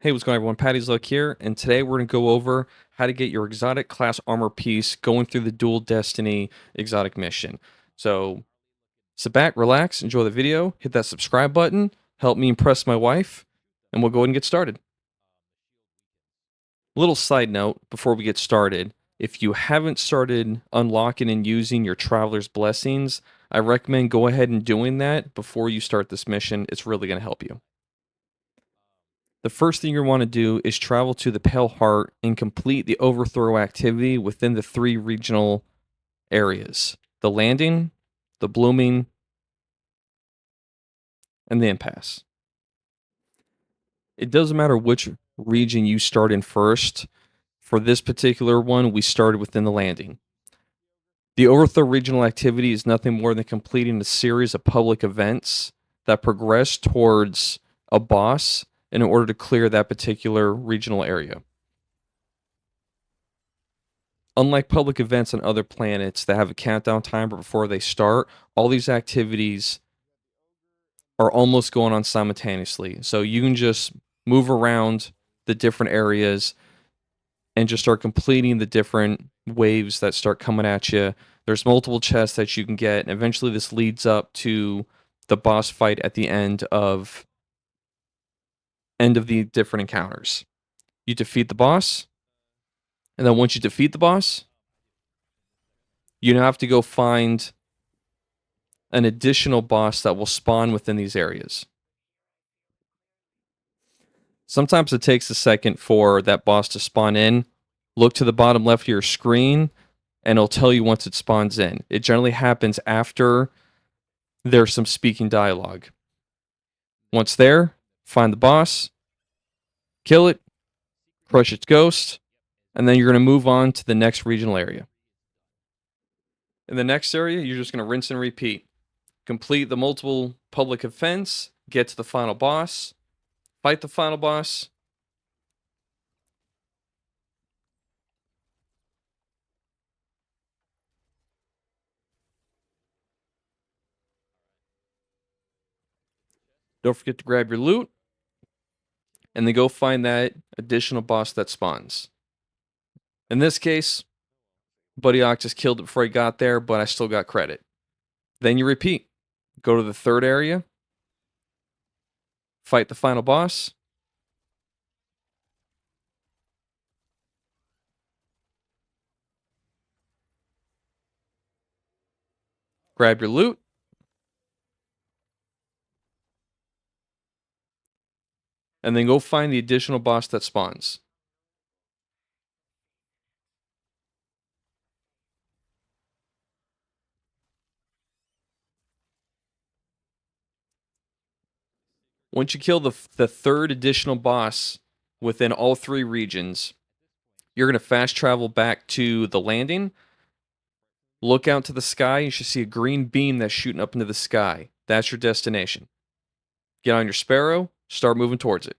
Hey, what's going on, everyone? Patty's Luck here, and today we're going to go over how to get your exotic class armor piece going through the Dual Destiny exotic mission. So sit back, relax, enjoy the video, hit that subscribe button, help me impress my wife, and we'll go ahead and get started. Little side note before we get started, if you haven't started unlocking and using your Traveler's Blessings, I recommend go ahead and doing that before you start this mission. It's really going to help you. The first thing you want to do is travel to the Pale Heart and complete the overthrow activity within the 3 regional areas: the landing, the blooming, and the impasse. It doesn't matter which region you start in first. For this particular one, we started within the landing. The overthrow regional activity is nothing more than completing a series of public events that progress towards a boss in order to clear that particular regional area. Unlike public events on other planets that have a countdown timer before they start, all these activities are almost going on simultaneously. So you can just move around the different areas and just start completing the different waves that start coming at you. There's multiple chests that you can get, and eventually this leads up to the boss fight at the end of the different encounters. You defeat the boss, and then once you defeat the boss, you have to go find an additional boss that will spawn within these areas. Sometimes it takes a second for that boss to spawn in. Look to the bottom left of your screen, and it'll tell you once it spawns in. It generally happens after there's some speaking dialogue. Once there, find the boss, kill it, crush its ghost, and then you're going to move on to the next regional area. In the next area, you're just going to rinse and repeat. Complete the multiple public events, get to the final boss, fight the final boss. Don't forget to grab your loot, and then go find that additional boss that spawns. In this case, Buddy Ock just killed it before he got there, but I still got credit. Then you repeat. Go to the third area, fight the final boss, grab your loot, and then go find the additional boss that spawns. Once you kill the third additional boss within all 3 regions, you're going to fast travel back to the landing. Look out to the sky. You should see a green beam that's shooting up into the sky. That's your destination. Get on your Sparrow, start moving towards it.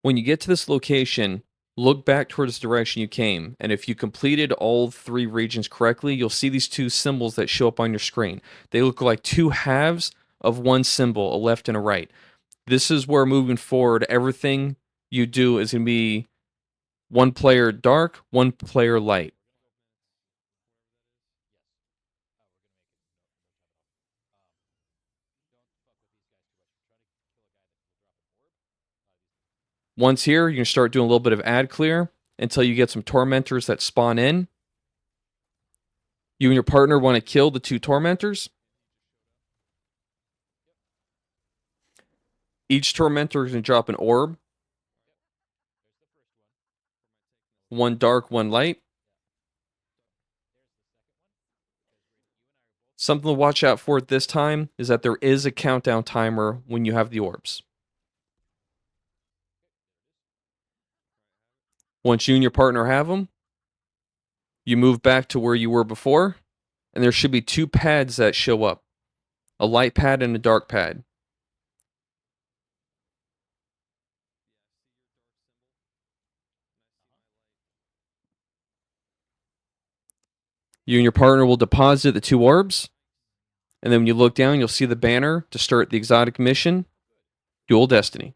When you get to this location, look back towards the direction you came, and if you completed all 3 regions correctly, you'll see these 2 symbols that show up on your screen. They look like 2 halves of one symbol, a left and a right. This is where moving forward, everything you do is going to be one player dark, one player light. Once here, you can start doing a little bit of ad clear until you get some tormentors that spawn in. You and your partner want to kill the 2 tormentors. Each tormentor is going to drop an orb. One dark, one light. Something to watch out for at this time is that there is a countdown timer when you have the orbs. Once you and your partner have them, you move back to where you were before, and there should be 2 pads that show up, a light pad and a dark pad. You and your partner will deposit the 2 orbs, and then when you look down, you'll see the banner to start the exotic mission, Dual Destiny.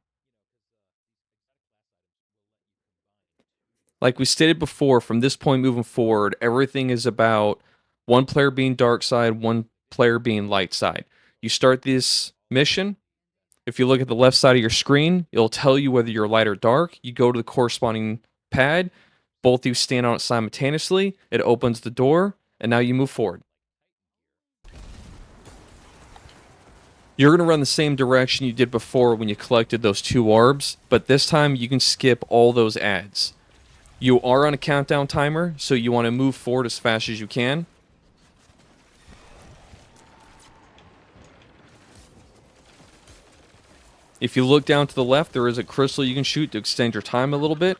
Like we stated before, from this point moving forward, everything is about one player being dark side, one player being light side. You start this mission. If you look at the left side of your screen, it'll tell you whether you're light or dark. You go to the corresponding pad. Both of you stand on it simultaneously. It opens the door, and now you move forward. You're going to run the same direction you did before when you collected those 2 orbs, but this time you can skip all those ads. You are on a countdown timer, so you want to move forward as fast as you can. If you look down to the left, there is a crystal you can shoot to extend your time a little bit.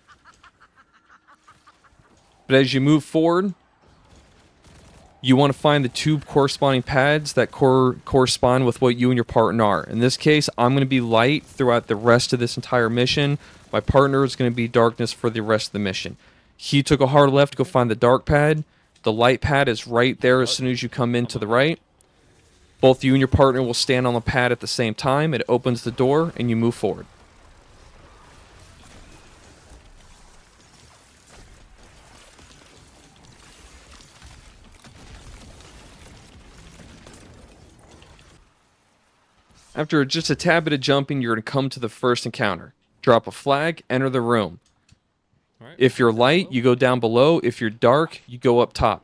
But as you move forward, you want to find the 2 corresponding pads that correspond with what you and your partner are. In this case, I'm going to be light throughout the rest of this entire mission. My partner is going to be darkness for the rest of the mission. He took a hard left to go find the dark pad. The light pad is right there as soon as you come in to the right. Both you and your partner will stand on the pad at the same time. It opens the door and you move forward. After just a tad bit of jumping, you're going to come to the first encounter. Drop a flag, enter the room. If you're light, you go down below. If you're dark, you go up top.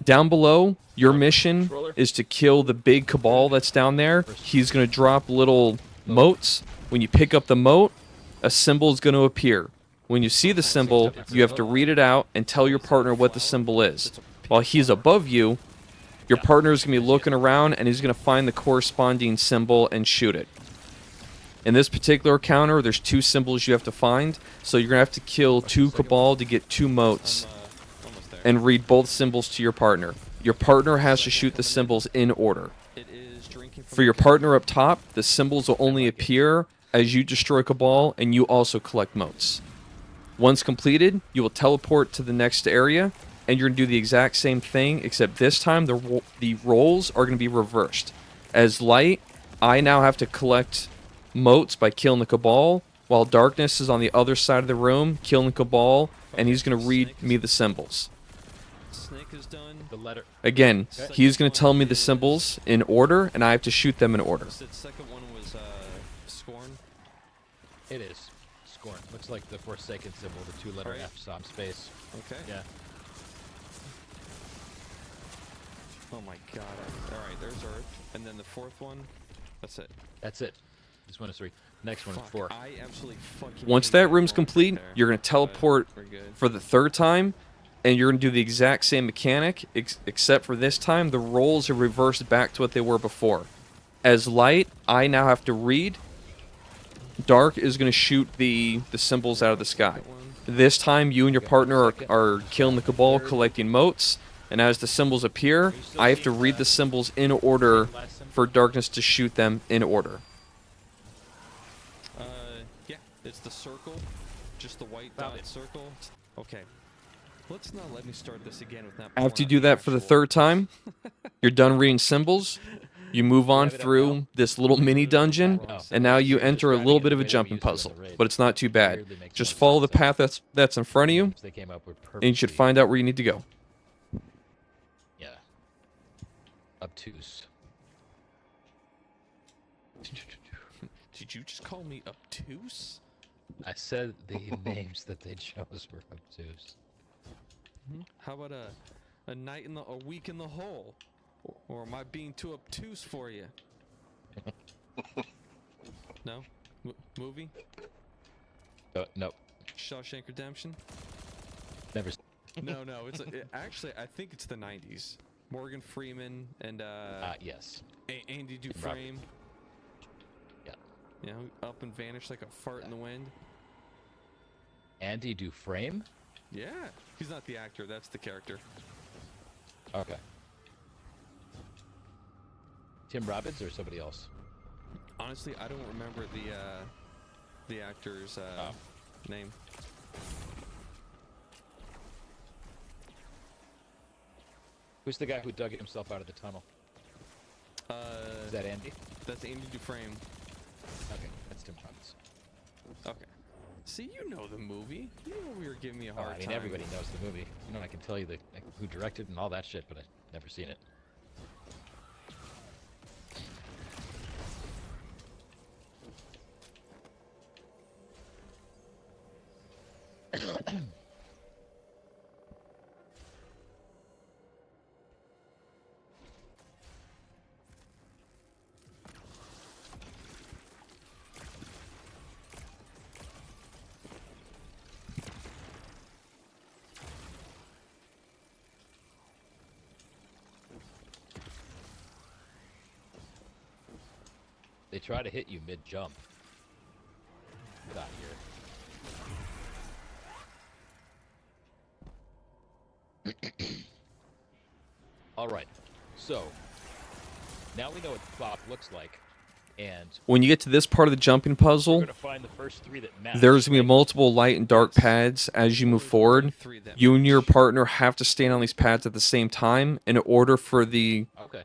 Down below, your mission is to kill the big cabal that's down there. He's going to drop little motes. When you pick up the mote, a symbol is going to appear. When you see the symbol, you have to read it out and tell your partner what the symbol is. While he's above you, your partner is going to be looking around and he's going to find the corresponding symbol and shoot it. In this particular encounter, there's 2 symbols you have to find, so you're going to have to kill 2 cabal to get 2 motes and read both symbols to your partner. Your partner has to shoot the symbols in order. For your partner up top, the symbols will only appear as you destroy cabal and you also collect motes. Once completed, you will teleport to the next area, and you're going to do the exact same thing, except this time the roles are going to be reversed. As light, I now have to collect motes by killing the cabal, while darkness is on the other side of the room, killing the cabal, and he's going to read me the symbols. Again, he's going to tell me the symbols in order, and I have to shoot them in order. It is. Scorn. Looks like the Forsaken symbol, the 2-letter F stop space. Okay. Yeah. Oh my god. Alright, there's Earth. And then the 4th one, that's it. That's it. This one is 3. Next one is 4. I absolutely fucking Once that room's complete, you're going to teleport for the 3rd time, and you're going to do the exact same mechanic, except for this time, the roles are reversed back to what they were before. As light, I now have to read. Dark is going to shoot the symbols out of the sky. This time, you and your partner are killing the cabal, collecting motes, and as the symbols appear, I have to read the symbols in order for darkness to shoot them in order. Yeah, it's the circle, just the white dotted circle. Okay, let's not let me start this again with that. After you do that for the 3rd time, you're done reading symbols. You move on through this little mini dungeon, and now you enter a little bit of a jumping puzzle, but it's not too bad. Just follow the path that's in front of you, and you should find out where you need to go. Yeah. Obtuse. Did you just call me obtuse? I said the names that they chose were obtuse. How about a week in the hole? Or am I being too obtuse for you? No? Movie? Nope. Shawshank Redemption? Never. No, it's actually I think it's the 90s. Morgan Freeman and yes. Andy Dufresne. Yeah. You know, up and vanished like a fart in the wind. Andy Dufresne? Yeah. He's not the actor, that's the character. Okay. Tim Robbins or somebody else? Honestly, I don't remember the actor's name. Who's the guy who dug himself out of the tunnel? Is that Andy? That's Andy Dufresne. Okay, that's Tim Robbins. Okay. See, you know the movie. You know you were giving me a Oh, hard I mean, time. everybody knows the movie. You know, I can tell you who directed and all that shit, but I've never seen it. They try to hit you mid-jump. Get out of here. Alright, so, now we know what the clock looks like, and When you get to this part of the jumping we're puzzle, going to find the first three that match. there's going to be right? multiple light and dark pads as you move forward. You and your partner have to stand on these pads at the same time in order for the Okay.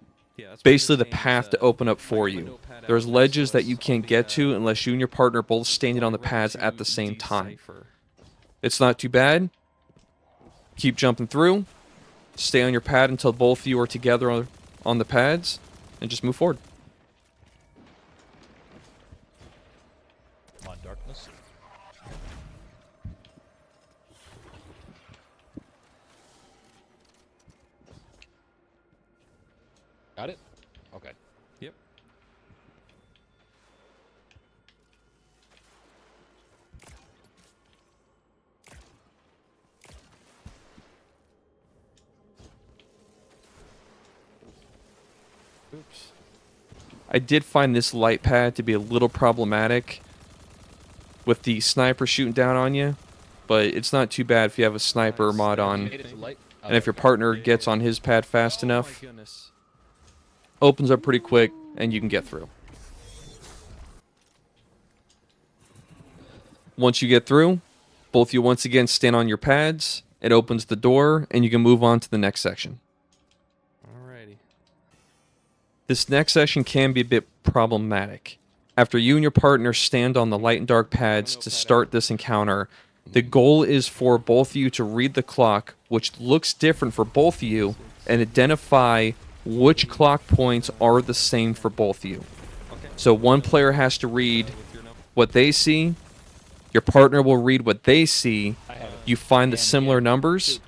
basically the path to open up for you. There's ledges that you can't get to unless you and your partner are both standing on the pads at the same time. It's not too bad. Keep jumping through. Stay on your pad until both of you are together on the pads, and just move forward. Come on, darkness. Got it? Okay. Yep. Oops. I did find this light pad to be a little problematic with the sniper shooting down on you, but it's not too bad if you have a sniper mod on. Made it to light? And if your partner gets on his pad fast enough, opens up pretty quick and you can get through. Once you get through, both you once again stand on your pads, it opens the door, and you can move on to the next section. Alrighty. This next section can be a bit problematic. After you and your partner stand on the light and dark pads to start this encounter, the goal is for both of you to read the clock, which looks different for both of you, and identify which clock points are the same for both of you. So one player has to read what they see, your partner will read what they see, you find the similar numbers,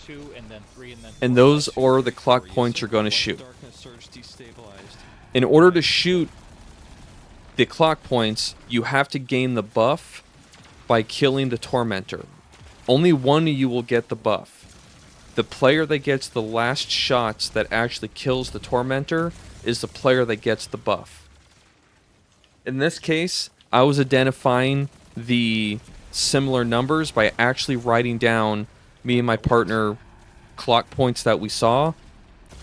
and those are the clock points you're going to shoot. In order to shoot the clock points, you have to gain the buff by killing the Tormentor. Only one of you will get the buff. The player that gets the last shots that actually kills the Tormentor is the player that gets the buff. In this case, I was identifying the similar numbers by actually writing down me and my partner clock points that we saw.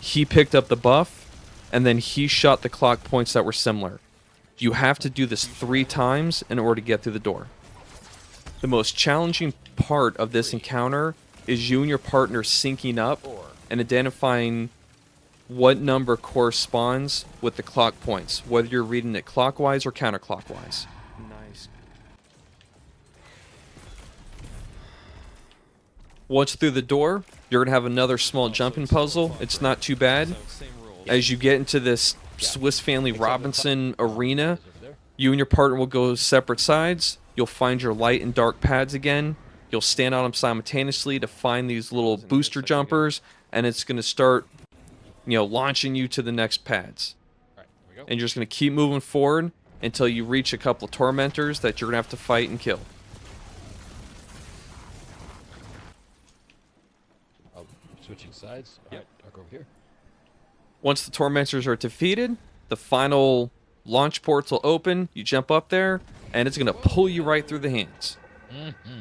He picked up the buff, and then he shot the clock points that were similar. You have to do this 3 times in order to get through the door. The most challenging part of this encounter is you and your partner syncing up and identifying what number corresponds with the clock points, whether you're reading it clockwise or counterclockwise. Nice. Once through the door, you're going to have another small jumping puzzle. It's not too bad. As you get into this Swiss Family Robinson arena, you and your partner will go separate sides. You'll find your light and dark pads again. You'll stand on them simultaneously to find these little booster jumpers, and it's going to start, launching you to the next pads. And you're just going to keep moving forward until you reach a couple of Tormentors that you're going to have to fight and kill. Oh, switching sides? Alright, I'll go over here. Once the Tormentors are defeated, the final launch ports will open. You jump up there, and it's going to pull you right through the hands. Mm-hmm.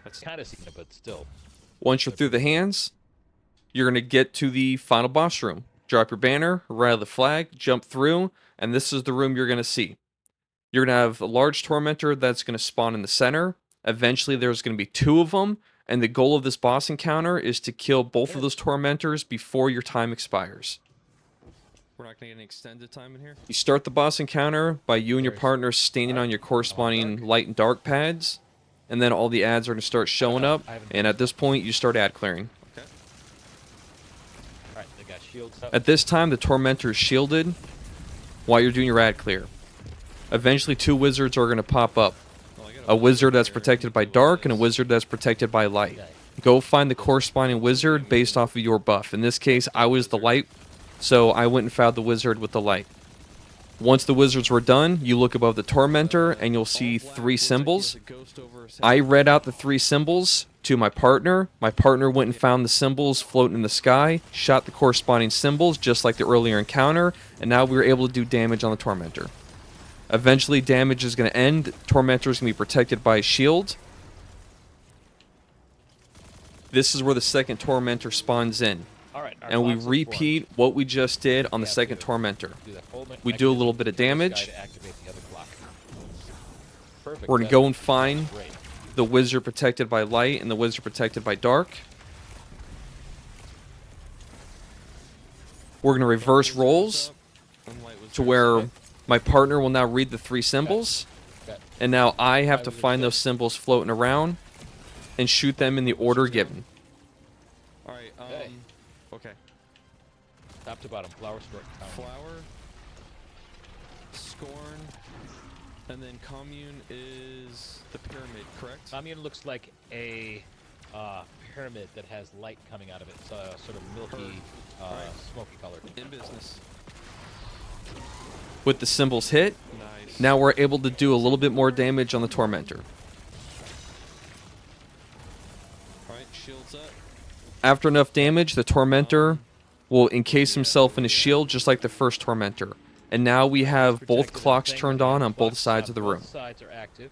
That's kind of seen it, but still. Once you're through the hands, you're going to get to the final boss room. Drop your banner, rattle the flag, jump through, and this is the room you're going to see. You're going to have a large Tormentor that's going to spawn in the center. Eventually, there's going to be 2 of them, And the goal of this boss encounter is to kill both of those tormentors before your time expires. We're not gonna get an extended time in here. You start the boss encounter by you and your partner standing on your corresponding light and dark pads, and then all the ads are going to start showing up, and at this point you start ad clearing. Okay. Alright, they got shields up. At this time, the tormentor is shielded while you're doing your ad clear. Eventually, two wizards are going to pop up. A wizard that's protected by dark and a wizard that's protected by light. Go find the corresponding wizard based off of your buff. In this case, I was the light, so I went and found the wizard with the light. Once the wizards were done, you look above the tormentor and you'll see 3 symbols. I read out the 3 symbols to my partner. My partner went and found the symbols floating in the sky, shot the corresponding symbols just like the earlier encounter, and now we were able to do damage on the tormentor. Eventually, damage is going to end. Tormentor is going to be protected by a shield. This is where the second tormentor spawns in. Alright, And we repeat what we just did on the second tormentor. We do a little bit of damage. We're going to go and find the wizard protected by light and the wizard protected by dark. We're going to reverse roles to where my partner will now read the 3 symbols. And now I have to find those symbols floating around and shoot them in the order given. Alright, okay. Top to bottom, flower, scorn. Flower, scorn, and then commune is the pyramid, correct? Commune looks like a pyramid that has light coming out of it. It's sort of milky, smoky color. In business. With the symbols hit, Nice. now we're able to do a little bit more damage on the tormentor. Alright, shields up. After enough damage, the tormentor will encase himself in a shield just like the first tormentor. And now we have both clocks turned on both sides of the room. Both sides are active.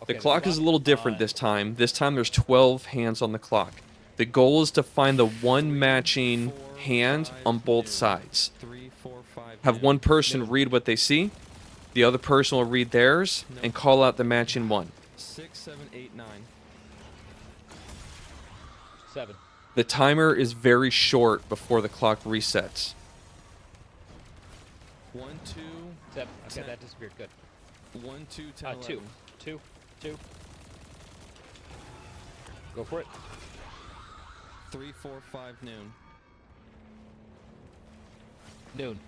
The clock is a little different this time. This time there's 12 hands on the clock. The goal is to find the one matching hand on both sides. 3, 4, 5. Have one person read what they see, the other person will read theirs, and call out the matching one. 6, 7, 8, 9. 7. The timer is very short before the clock resets. 1, 2. 7. Okay, that disappeared. Good. 1, 2, 10, 2. 11. 2. 2. Go for it. 3, 4, 5, noon. Noon.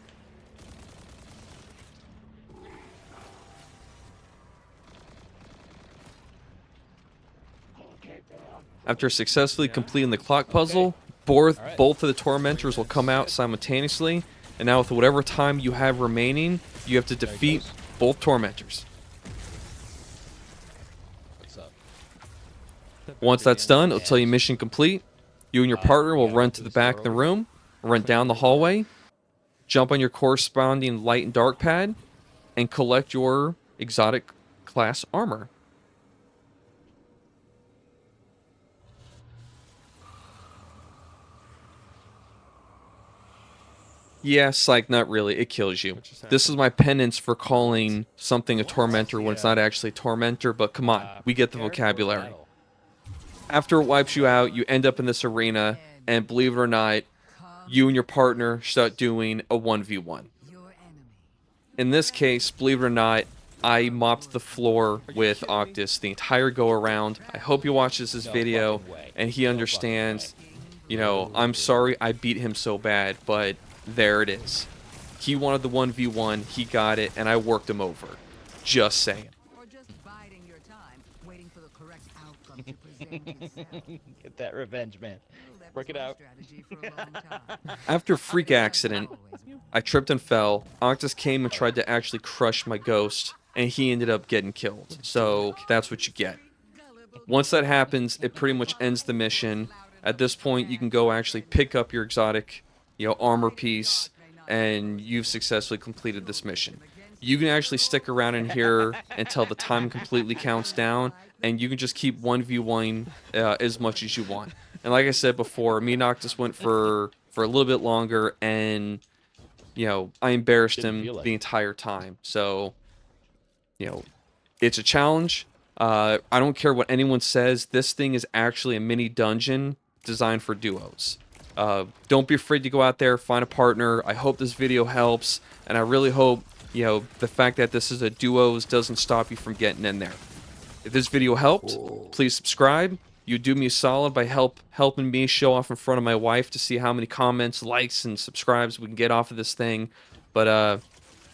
After successfully completing the clock puzzle, both of the tormentors will come out simultaneously, and now with whatever time you have remaining, you have to defeat both tormentors. What's up? Once that's done, it'll tell you mission complete. You and your partner will run to the back of the room, run down the hallway, jump on your corresponding light and dark pad, and collect your exotic class armor. Yeah, psych, not really. It kills you. This is my penance for calling something a tormentor when it's not actually a tormentor, but come on, we get the vocabulary. After it wipes you out, you end up in this arena, and believe it or not, you and your partner start doing a 1v1. In this case, believe it or not, I mopped the floor with Octus the entire go-around. I hope he watches this video, and he understands, you know, I'm sorry I beat him so bad, but there it is. He wanted the 1v1, he got it, and I worked him over. Just saying. Or just biding your time, waiting for the correct outcome to present itself. Get that revenge, man. That Work was it my out. strategy for a long time. After a freak accident, I tripped and fell. Octus came and tried to actually crush my ghost, and he ended up getting killed. So that's what you get. Once that happens, it pretty much ends the mission. At this point, you can go actually pick up your exotic, you know, armor piece, and you've successfully completed this mission. You can actually stick around in here until the time completely counts down, and you can just keep 1v1 as much as you want. And like I said before, me and Octus went for a little bit longer, and you know, I embarrassed him the entire time. So, you know, it's a challenge. I don't care what anyone says. This thing is actually a mini dungeon designed for duos. Don't be afraid to go out there, find a partner. I hope this video helps, and I really hope, you know, the fact that this is a duos doesn't stop you from getting in there. If this video helped, please subscribe. You do me a solid by helping me show off in front of my wife to see how many comments, likes, and subscribes we can get off of this thing. But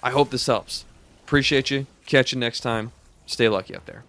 I hope this helps. Appreciate you. Catch you next time. Stay lucky out there.